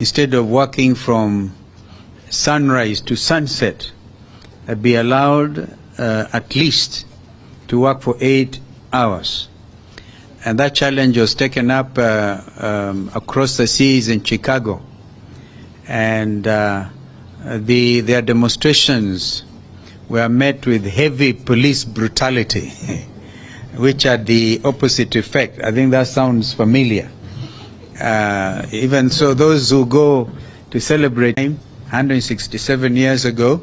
instead of working from sunrise to sunset, be allowed at least to work for 8 hours. And that challenge was taken up across the seas in Chicago. And their demonstrations were met with heavy police brutality, which had the opposite effect. I think that sounds familiar. Even so, those who go to celebrate 167 years ago,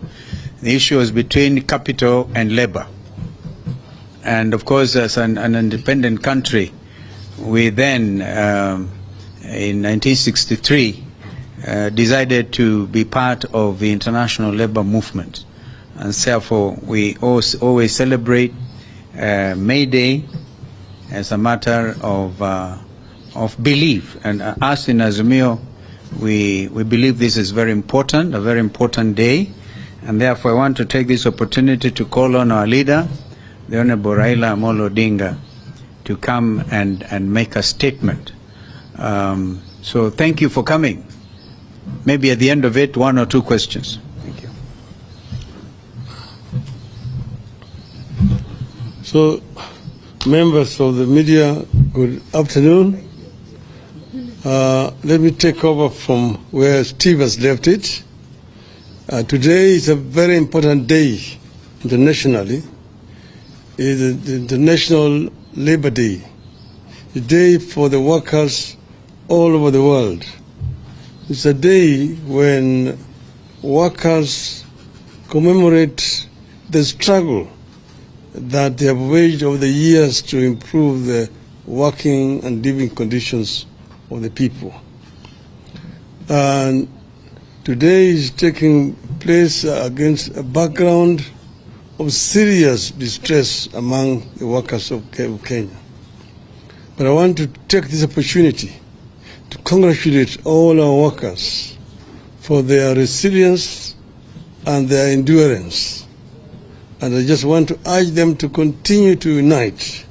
the issue was between capital and labor. And of course, as an independent country, we then, in 1963, decided to be part of the international labor movement. And therefore, we always celebrate May Day as a matter of belief. And us in Azimio, we believe this is very important, a very important day. And therefore, I want to take this opportunity to call on our leader, the Honorable Raila Odinga, to come and make a statement. So thank you for coming. Maybe at the end of it, 1 or 2 questions. Thank you. So, members of the media, good afternoon. Let me take over from where Steve has left it. Today is a very important day internationally. It is the International Labor Day, the day for the workers all over the world. It's a day when workers commemorate the struggle that they have waged over the years to improve the working and living conditions of the people. And today is taking place against a background of serious distress among the workers of Kenya. But I want to take this opportunity to congratulate all our workers for their resilience and their endurance. And I just want to urge them to continue to unite,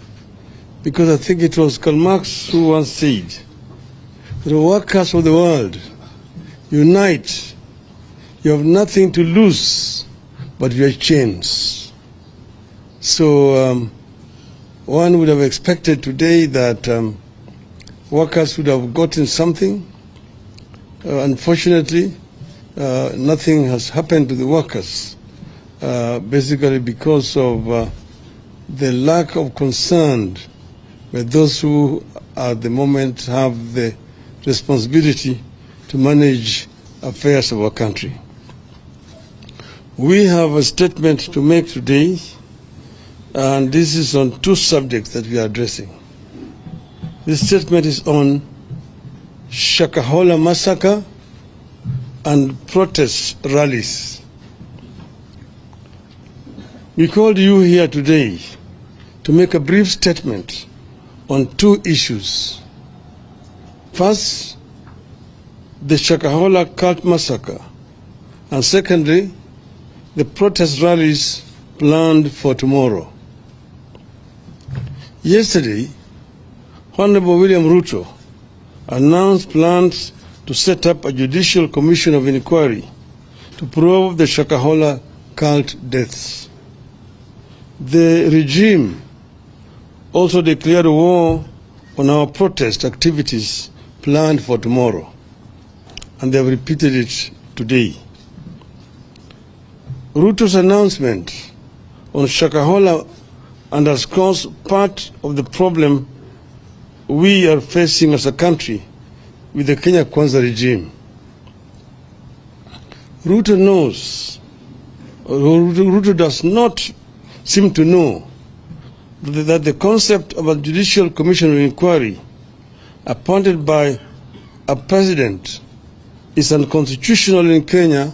because I think it was Karl Marx who once said, the workers of the world, unite. You have nothing to lose but your chains. So one would have expected today that workers would have gotten something. Unfortunately, nothing has happened to the workers, basically because of the lack of concern by those who at the moment have the responsibility to manage affairs of our country. We have a statement to make today, and this is on 2 subjects that we are addressing. This statement is on Shakahola massacre and protest rallies. We called you here today to make a brief statement on 2 issues. First, the Shakahola cult massacre, and secondly, the protest rallies planned for tomorrow. Yesterday, Honorable William Ruto announced plans to set up a judicial commission of inquiry to probe the Shakahola cult deaths. The regime also declared war on our protest activities planned for tomorrow, and they have repeated it today. Ruto's announcement on Shakahola underscores part of the problem we are facing as a country with the Kenya Kwanza regime. Ruto does not seem to know that the concept of a judicial commission of inquiry appointed by a president is unconstitutional in Kenya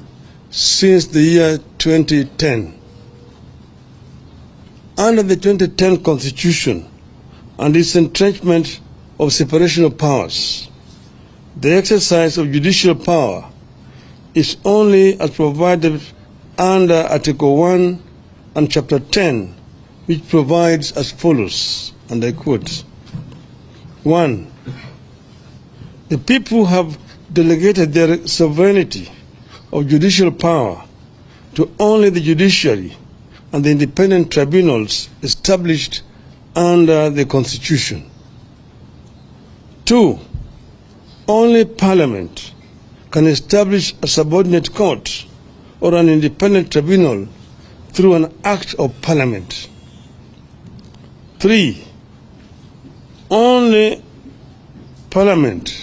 since the year 2010. Under the 2010 Constitution and its entrenchment of separation of powers, the exercise of judicial power is only as provided under Article 1 and Chapter 10, which provides as follows, and I quote, 1. The people have delegated their sovereignty of judicial power to only the judiciary and the independent tribunals established under the Constitution. 2. Only Parliament can establish a subordinate court or an independent tribunal through an act of Parliament. 3. Only Parliament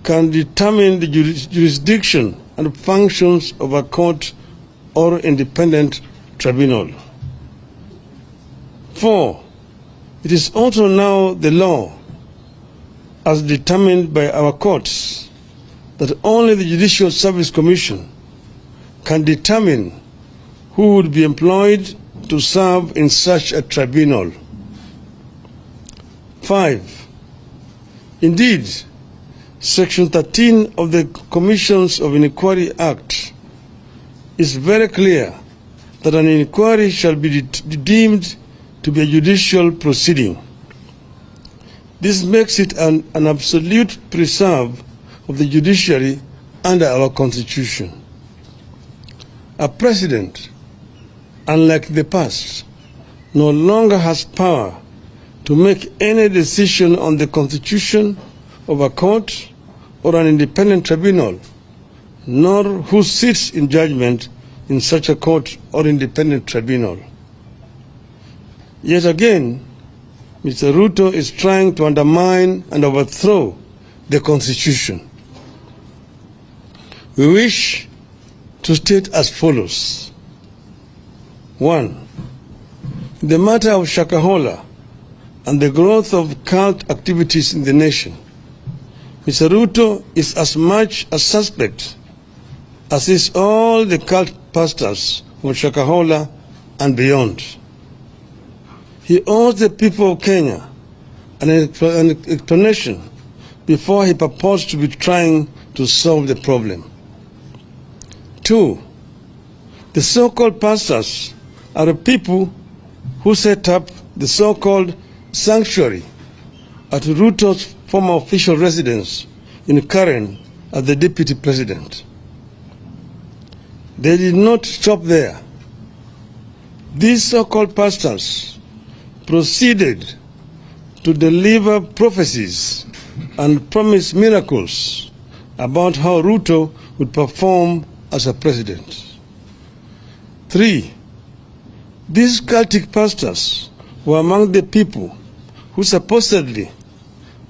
can determine the jurisdiction and functions of a court or independent tribunal. 4. It is also now the law, as determined by our courts, that only the Judicial Service Commission can determine who would be employed to serve in such a tribunal. 5. Indeed, Section 13 of the Commissions of Inquiry Act is very clear that an inquiry shall be deemed to be a judicial proceeding. This makes it an absolute preserve of the judiciary under our Constitution. A president, unlike the past, no longer has power to make any decision on the constitution of a court or an independent tribunal, nor who sits in judgment in such a court or independent tribunal. Yet again, Mr. Ruto is trying to undermine and overthrow the Constitution. We wish to state as follows. 1. The matter of Shakahola and the growth of cult activities in the nation, Mr. Ruto is as much a suspect as is all the cult pastors from Shakahola and beyond. He owes the people of Kenya an explanation before he purports to be trying to solve the problem. 2. The so-called pastors are the people who set up the so-called sanctuary at Ruto's former official residence in Karen as the deputy president. They did not stop there. These so-called pastors proceeded to deliver prophecies and promise miracles about how Ruto would perform as a president. 3. These cultic pastors were among the people who supposedly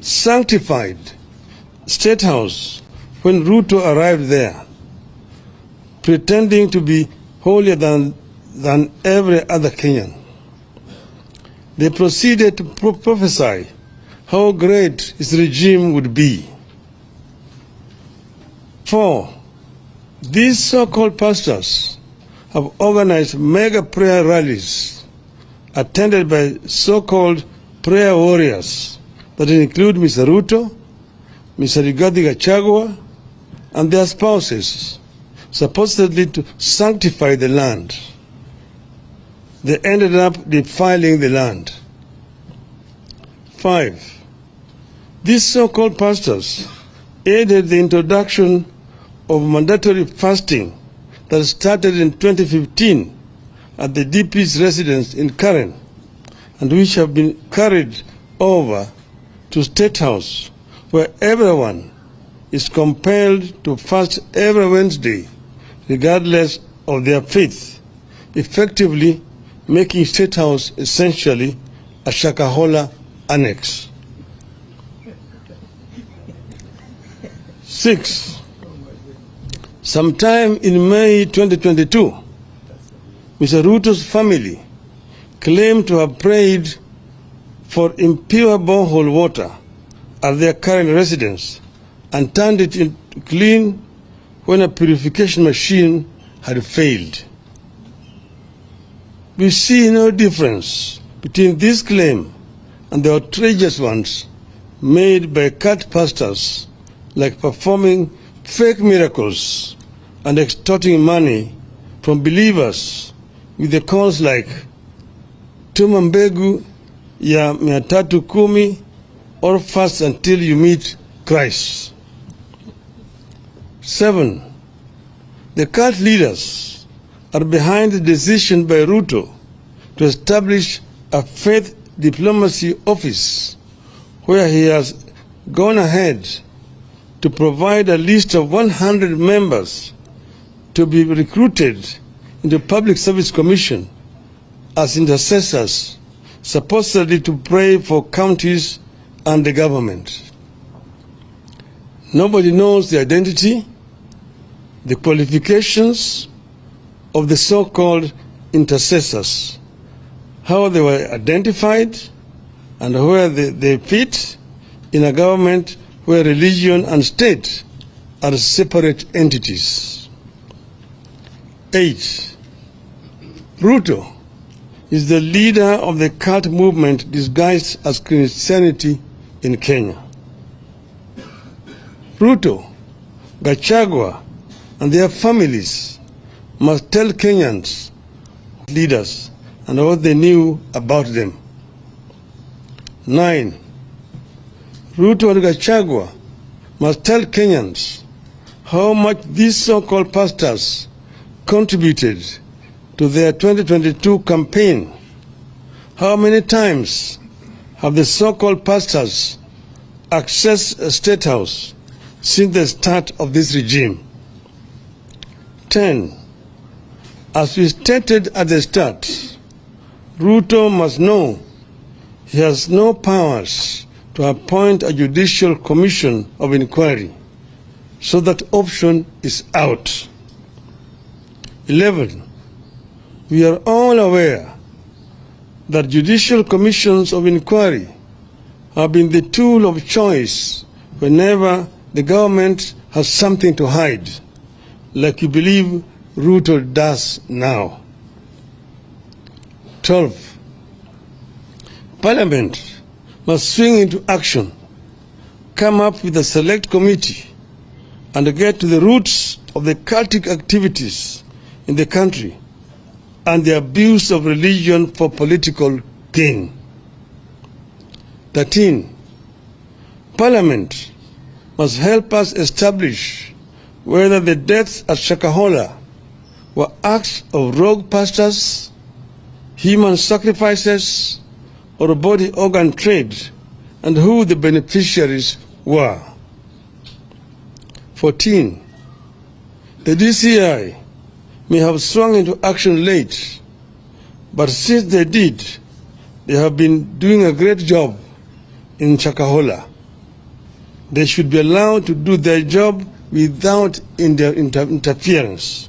sanctified State House when Ruto arrived there, pretending to be holier than every other Kenyan. They proceeded to prophesy how great his regime would be. 4. These so-called pastors have organized mega prayer rallies attended by so-called prayer warriors that include Mr. Ruto, Mr. Rigathi Gachagua, and their spouses, supposedly to sanctify the land. They ended up defiling the land. 5. These so-called pastors aided the introduction of mandatory fasting that started in 2015 at the DP's residence in Karen, and which have been carried over to State House, where everyone is compelled to fast every Wednesday, regardless of their faith, effectively making State House essentially a Shakahola annex. 6. Sometime in May 2022, Mr. Ruto's family claimed to have prayed for impure borehole water at their current residence and turned it into clean when a purification machine had failed. We see no difference between this claim and the outrageous ones made by cult pastors, like performing fake miracles and extorting money from believers with the calls like tuma mbegu ya 310 or fast until you meet Christ. 7. The cult leaders are behind the decision by Ruto to establish a faith diplomacy office where he has gone ahead to provide a list of 100 members to be recruited into Public Service Commission as intercessors, supposedly to pray for counties and the government. Nobody knows the identity, the qualifications of the so-called intercessors, how they were identified, and where they fit in a government where religion and state are separate entities. 8. Ruto is the leader of the cult movement disguised as Christianity in Kenya. Ruto, Gachagua, and their families must tell Kenyans leaders and what they knew about them. 9. Ruto and Gachagua must tell Kenyans how much these so-called pastors contributed to their 2022 campaign. How many times have the so-called pastors accessed a state house since the start of this regime? 10. As we stated at the start, Ruto must know he has no powers to appoint a judicial commission of inquiry, so that option is out. 11. We are all aware that judicial commissions of inquiry have been the tool of choice whenever the government has something to hide, like you believe Ruto does now. 12. Parliament must swing into action, come up with a select committee, and get to the roots of the cultic activities in the country and the abuse of religion for political gain. 13. Parliament must help us establish whether the deaths at Shakahola were acts of rogue pastors, human sacrifices, or body organ trade, and who the beneficiaries were. 14. The DCI may have swung into action late, but since they did, they have been doing a great job in Shakahola. They should be allowed to do their job without interference.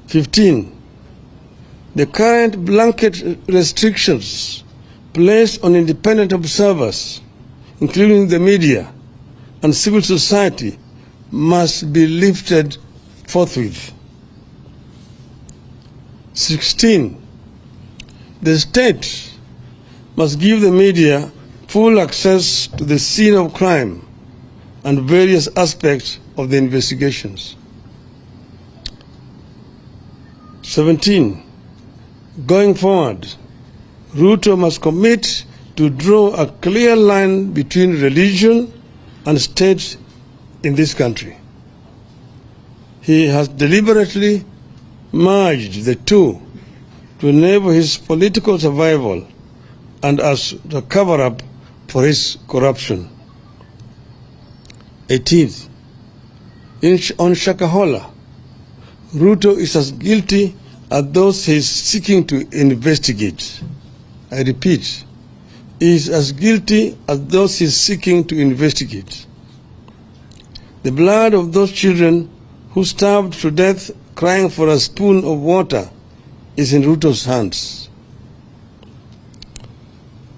15. The current blanket restrictions placed on independent observers, including the media and civil society, must be lifted forthwith. 16. The state must give the media full access to the scene of crime and various aspects of the investigations. 17. Going forward, Ruto must commit to draw a clear line between religion and state in this country. He has deliberately merged the two to enable his political survival and as a cover-up for his corruption. 18th, on Shakahola, Ruto is as guilty as those he is seeking to investigate. I repeat, he is as guilty as those he is seeking to investigate. The blood of those children who starved to death crying for a spoon of water is in Ruto's hands.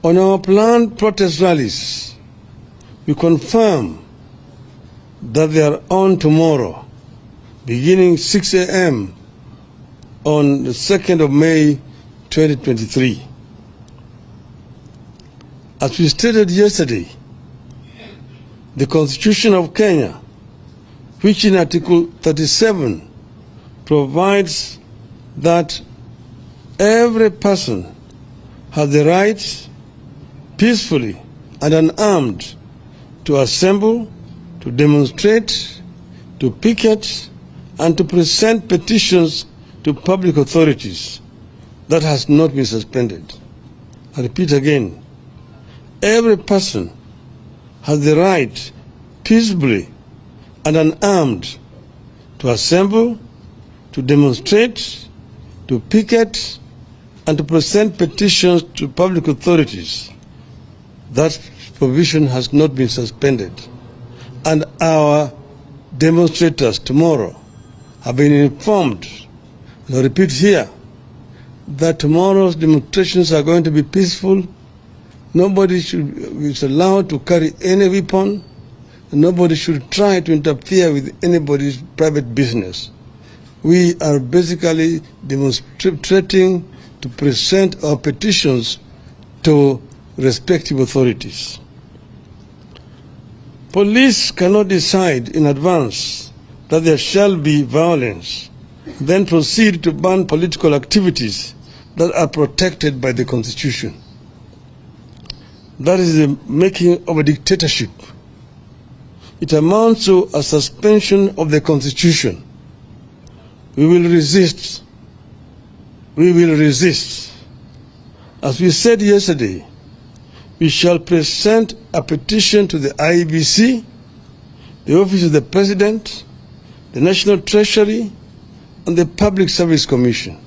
On our planned protest rallies, we confirm that they are on tomorrow, beginning 6 a.m. on the 2nd of May 2023. As we stated yesterday, the Constitution of Kenya, which in Article 37 provides that every person has the right peacefully and unarmed to assemble, to demonstrate, to picket, and to present petitions to public authorities. That has not been suspended. I repeat again, every person has the right peaceably and unarmed to assemble, to demonstrate, to picket, and to present petitions to public authorities. That provision has not been suspended. And our demonstrators tomorrow have been informed, and I repeat here, that tomorrow's demonstrations are going to be peaceful. Nobody is allowed to carry any weapon, and nobody should try to interfere with anybody's private business. We are basically demonstrating to present our petitions to respective authorities. Police cannot decide in advance that there shall be violence, then proceed to ban political activities that are protected by the Constitution. That is the making of a dictatorship. It amounts to a suspension of the Constitution. We will resist. We will resist. As we said yesterday, we shall present a petition to the IEBC, the Office of the President, the National Treasury, and the Public Service Commission.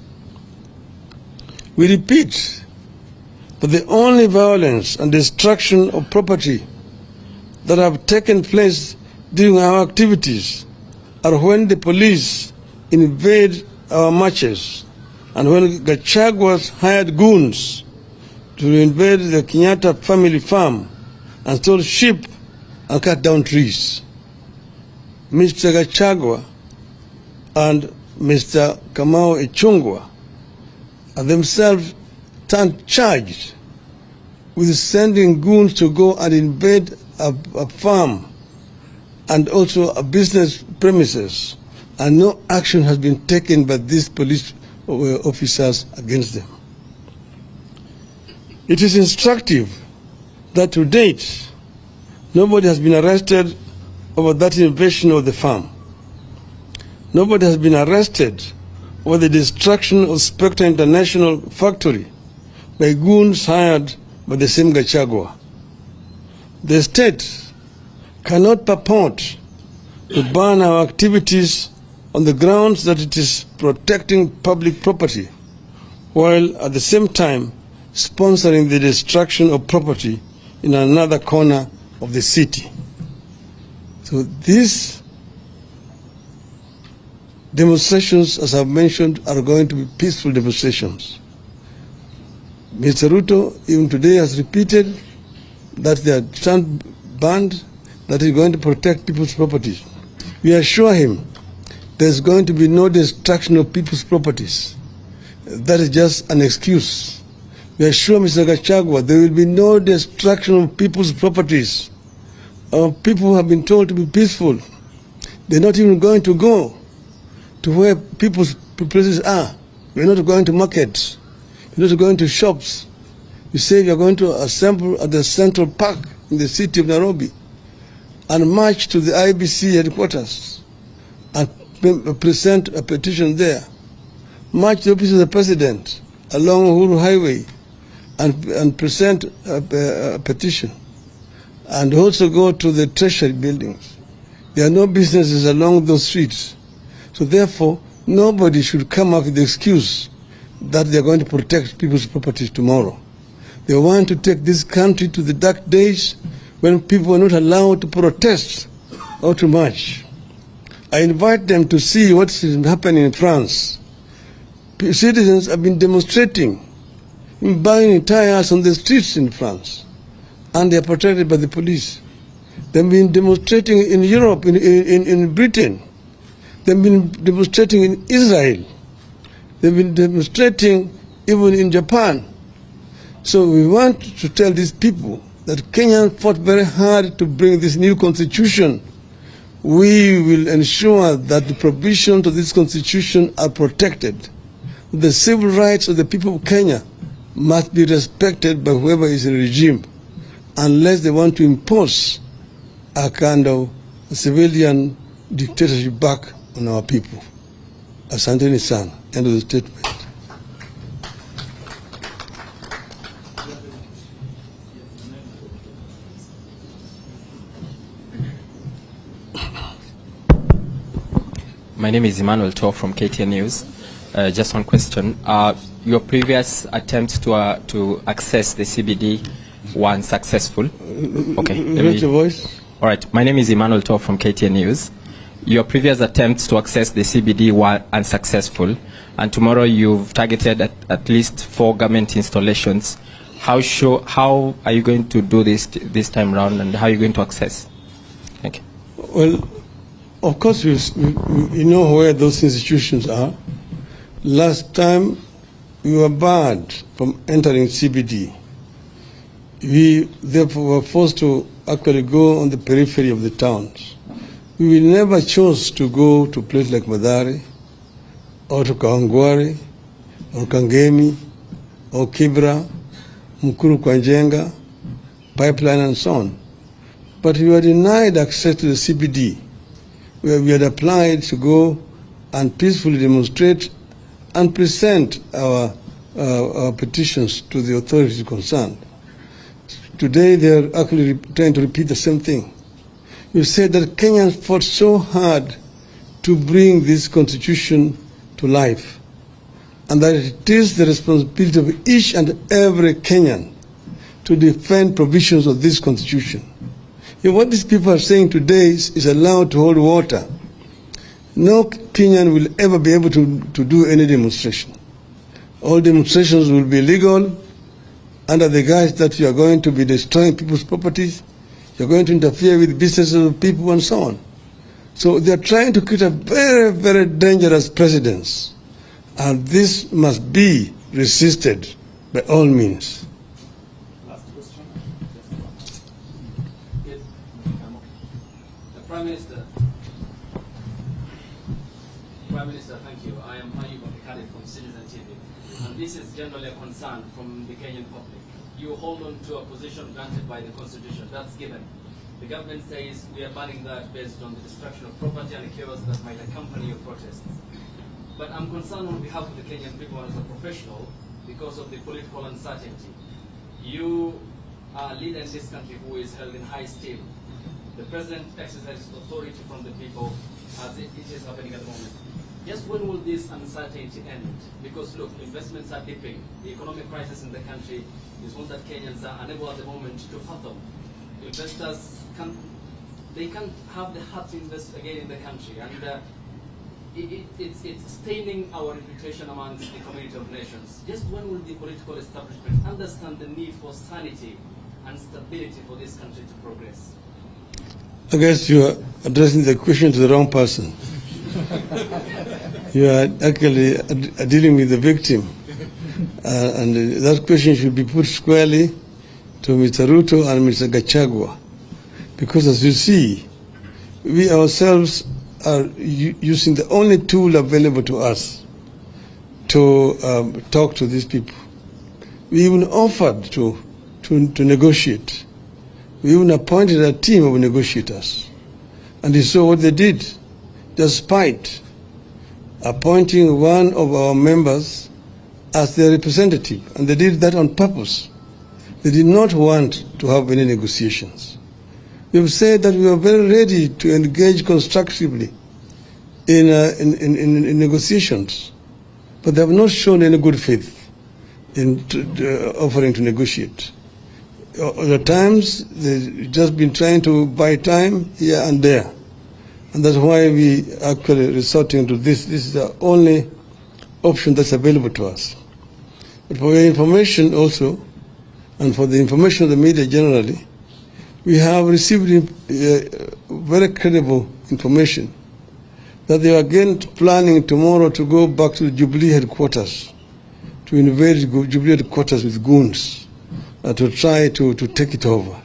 We repeat that the only violence and destruction of property that have taken place during our activities are when the police invade our marches and when Gachagua's hired goons to invade the Kenyatta family farm and stole sheep and cut down trees. Mr. Gachagua and Mr. Kamau Ichung'wah are themselves charged with sending goons to go and invade a farm and also a business premises, and no action has been taken by these police officers against them. It is instructive that to date, nobody has been arrested over that invasion of the farm. Nobody has been arrested over the destruction of Spectre International factory by goons hired by the same Gachagua. The state cannot purport to ban our activities on the grounds that it is protecting public property, while at the same time sponsoring the destruction of property in another corner of the city. So these demonstrations, as I've mentioned, are going to be peaceful demonstrations. Mr. Ruto, even today, has repeated that they are stand banned, that he's going to protect people's properties. We assure him there's going to be no destruction of people's properties. That is just an excuse. We assure Mr. Gachagua there will be no destruction of people's properties. Our people have been told to be peaceful. They're not even going to go to where people's places are. We're not going to markets. We're not going to shops. We say we are going to assemble at the Central Park in the city of Nairobi and march to the IBC headquarters and present a petition there. March to the office of the President along Uhuru Highway and present a petition. And also go to the Treasury buildings. There are no businesses along those streets. So therefore, nobody should come up with the excuse that they are going to protect people's properties tomorrow. They want to take this country to the dark days when people are not allowed to protest or to march. I invite them to see what is happening in France. Citizens have been demonstrating, buying tires on the streets in France, and they are protected by the police. They've been demonstrating in Europe, in Britain. They've been demonstrating in Israel. They've been demonstrating even in Japan. So we want to tell these people that Kenyans fought very hard to bring this new constitution. We will ensure that the provisions of this constitution are protected. The civil rights of the people of Kenya must be respected by whoever is in the regime, unless they want to impose a kind of civilian dictatorship back on our people. Asanteni sana. End of the statement. My name is Emmanuel Tor from KTN News. Just one question. Your previous attempts to access the CBD were unsuccessful. Okay. Raise your voice. All right. My name is Emmanuel Tor from KTN News. Your previous attempts to access the CBD were unsuccessful, and tomorrow you've targeted at least 4 government installations. How are you going to do this time around, and how are you going to access? Thank you. Well, of course, we know where those institutions are. Last time, we were barred from entering CBD. We therefore were forced to actually go on the periphery of the towns. We never chose to go to places like Madari, or to Kawangware, or Kangemi, or Kibra, Mukuru Kwanjenga, Pipeline, and so on. But we were denied access to the CBD, where we had applied to go and peacefully demonstrate and present our petitions to the authorities concerned. Today they are actually trying to repeat the same thing. You said that Kenyans fought so hard to bring this constitution to life, and that it is the responsibility of each and every Kenyan to defend provisions of this constitution. What these people are saying today is allowed to hold water. No Kenyan will ever be able to do any demonstration. All demonstrations will be illegal under the guise that you are going to be destroying people's properties, you're going to interfere with businesses of people, and so on. So they are trying to create a very, very dangerous precedent, and this must be resisted by all means. Prime Minister, thank you. I am Ayub Abdikari from Citizen TV. And this is generally a concern from the Kenyan public. You hold on to a position granted by the Constitution. That's given. The government says we are banning that based on the destruction of property and the chaos that might accompany your protests. But I'm concerned on behalf of the Kenyan people as a professional because of the political uncertainty. You are a leader in this country who is held in high esteem. The president exercises authority from the people as it is happening at the moment. Just when will this uncertainty end? Because look, investments are dipping. The economic crisis in the country is one that Kenyans are unable at the moment to fathom. Investors can't have the heart to invest again in the country, and it's staining our reputation amongst the community of nations. Just when will the political establishment understand the need for sanity and stability for this country to progress? I guess you are addressing the question to the wrong person. You are actually dealing with the victim. And that question should be put squarely to Mr. Ruto and Mr. Gachagua. Because as you see, we ourselves are using the only tool available to us to talk to these people. We even offered to negotiate. We even appointed a team of negotiators. And you saw what they did, despite appointing one of our members as their representative. And they did that on purpose. They did not want to have any negotiations. We have said that we are very ready to engage constructively in negotiations, but they have not shown any good faith in offering to negotiate. Other times, they've just been trying to buy time here and there. And that's why we actually resorting to this. This is the only option that's available to us. But for your information also, and for the information of the media generally, we have received very credible information that they are again planning tomorrow to go back to the Jubilee headquarters, to invade Jubilee headquarters with goons. To try to take it over.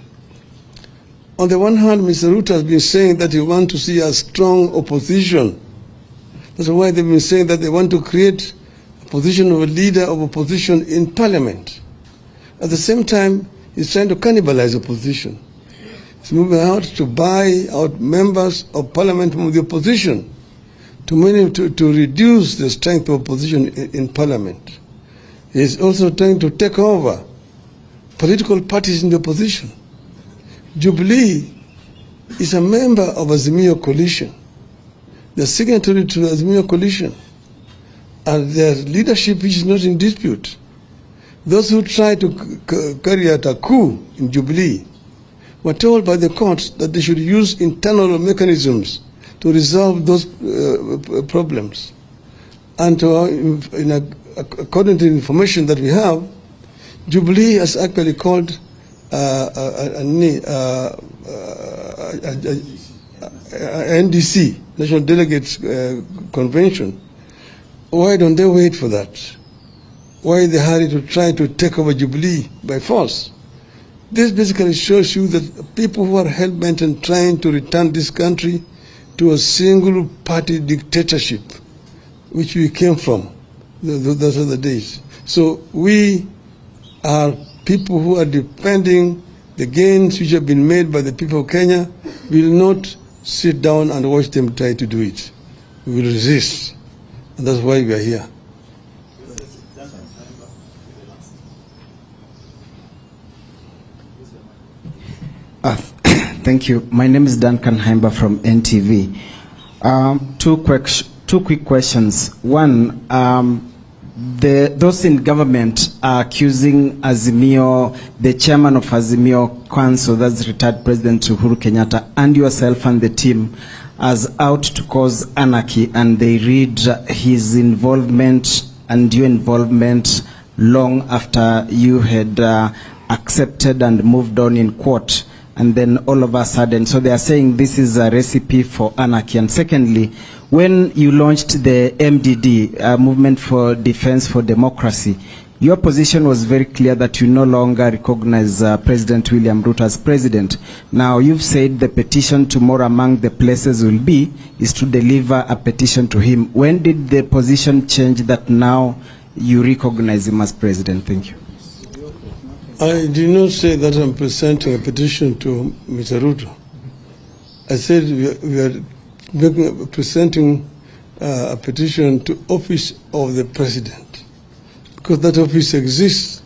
On the one hand, Mr. Ruto has been saying that he wants to see a strong opposition. That's why they've been saying that they want to create a position of a leader of opposition in parliament. At the same time, he's trying to cannibalize opposition. It's moving out to buy out members of parliament from the opposition to reduce the strength of opposition in parliament. It's also trying to take over political parties in the opposition. Jubilee is a member of Azimio coalition. They're signatory to the Azimio coalition, and their leadership is not in dispute. Those who try to carry out a coup in Jubilee were told by the courts that they should use internal mechanisms to resolve those problems. And according to the information that we have, Jubilee has actually called NDC, National Delegates Convention. Why don't they wait for that? Why the hurry to try to take over Jubilee by force? This basically shows you that people who are hell-bent on trying to return this country to a single-party dictatorship, which we came from, those are the days. So we are people who are defending the gains which have been made by the people of Kenya. We will not sit down and watch them try to do it. We will resist. And that's why we are here. Thank you. My name is Duncan Heimba from NTV. Two quick questions. One, those in government are accusing Azimio, the chairman of Azimio Council, that's retired President Uhuru Kenyatta, and yourself and the team as out to cause anarchy, and they read his involvement and your involvement long after you had accepted and moved on in court. And then all of a sudden, so they are saying this is a recipe for anarchy. And secondly, when you launched the MDD, Movement for Defense for Democracy, your position was very clear that you no longer recognize President William Ruto as president. Now, you've said the petition tomorrow among the places will be is to deliver a petition to him. When did the position change that now you recognize him as president? Thank you. I did not say that I'm presenting a petition to Mr. Ruto. I said we are presenting a petition to office of the president, because that office exists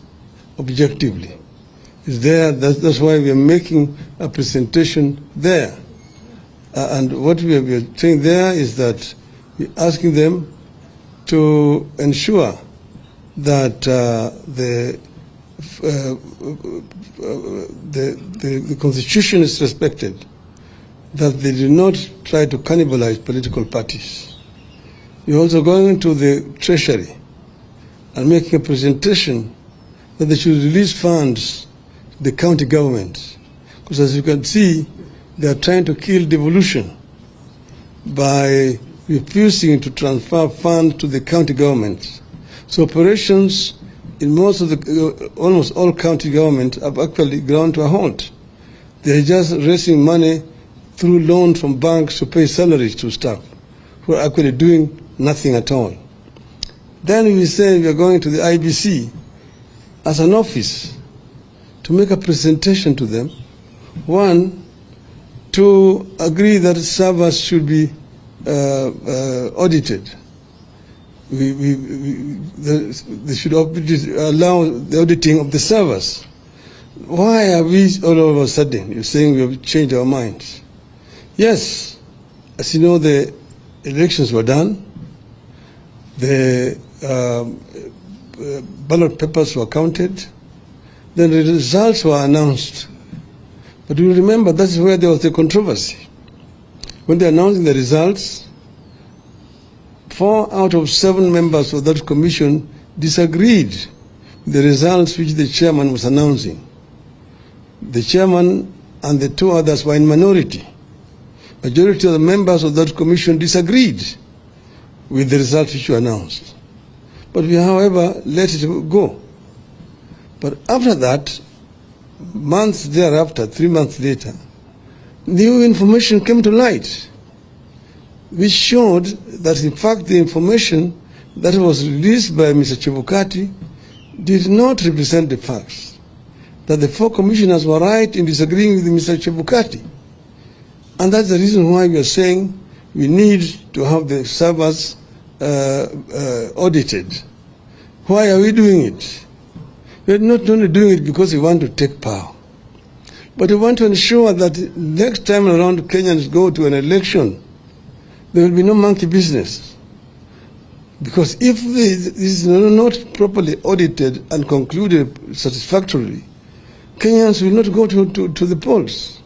objectively. It's there. That's why we are making a presentation there. And what we are saying there is that we're asking them to ensure that the Constitution is respected, that they do not try to cannibalize political parties. We're also going to the Treasury and making a presentation that they should release funds to the county governments. Because as you can see, they are trying to kill devolution by refusing to transfer funds to the county governments. So operations in most of the, almost all county governments have actually ground to a halt. They're just raising money through loans from banks to pay salaries to staff who are actually doing nothing at all. Then we say we are going to the IBC as an office to make a presentation to them. One, to agree that servers should be audited. They should allow the auditing of the servers. Why are we all of a sudden, you're saying we have changed our minds? Yes, as you know, the elections were done, the ballot papers were counted, then the results were announced. But you remember, that's where there was the controversy. When they announced the results, 4 out of 7 members of that commission disagreed with the results which the chairman was announcing. The chairman and the 2 others were in minority. Majority of the members of that commission disagreed with the results which were announced. But we, however, let it go. But after that, months thereafter, 3 months later, new information came to light, which showed that in fact the information that was released by Mr. Chebukati did not represent the facts. that the 4 commissioners were right in disagreeing with Mr. Chebukati. And that's the reason why we are saying we need to have the servers audited. Why are we doing it? We're not only doing it because we want to take power, but we want to ensure that next time around Kenyans go to an election, there will be no monkey business. Because if this is not properly audited and concluded satisfactorily, Kenyans will not go to the polls.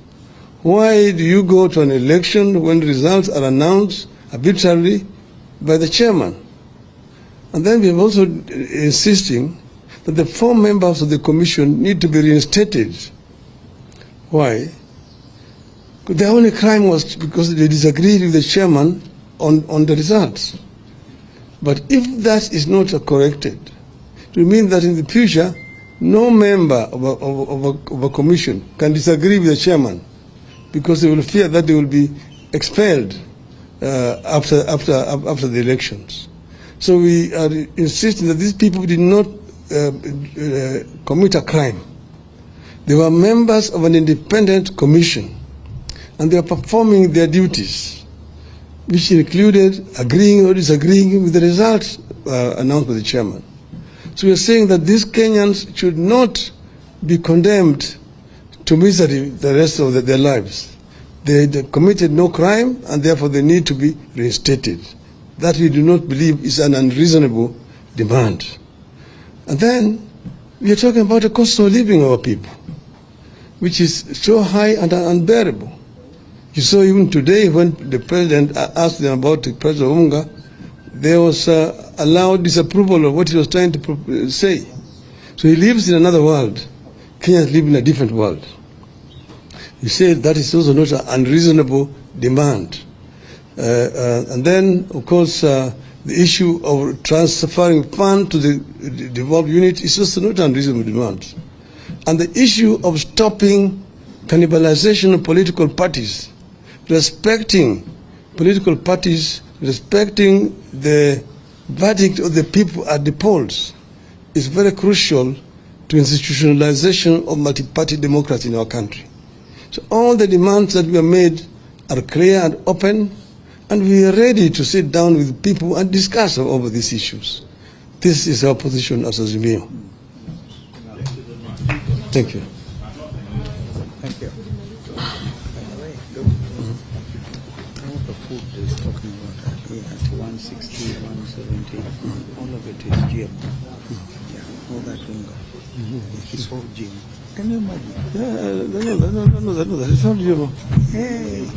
Why do you go to an election when results are announced arbitrarily by the chairman? And then we are also insisting that the 4 members of the commission need to be reinstated. Why? The only crime was because they disagreed with the chairman on the results. But if that is not corrected, it will mean that in the future, no member of a commission can disagree with the chairman, because they will fear that they will be expelled after the elections. So we are insisting that these people did not commit a crime. They were members of an independent commission, and they are performing their duties, which included agreeing or disagreeing with the results announced by the chairman. So we are saying that these Kenyans should not be condemned to misery the rest of their lives. They committed no crime, and therefore they need to be reinstated. That we do not believe is an unreasonable demand. And then we are talking about the cost of living of our people, which is so high and unbearable. You saw even today when the president asked them about the price of unga, there was a loud disapproval of what he was trying to say. So he lives in another world. Kenyans live in a different world. He said that is also not an unreasonable demand. And then, of course, the issue of transferring funds to the devolved unit is also not an unreasonable demand. And the issue of stopping cannibalization of political parties, respecting political parties, respecting the verdict of the people at the polls, is very crucial to institutionalization of multi-party democracy in our country. So all the demands that we have made are clear and open, and we are ready to sit down with people and discuss over these issues. This is our position as Azimio. Thank you. Thank you. The food is talking about at 160, 170, all of it is GM. Yeah, all that unga. It's all GM. Can you imagine? No, it's not GM. Hey.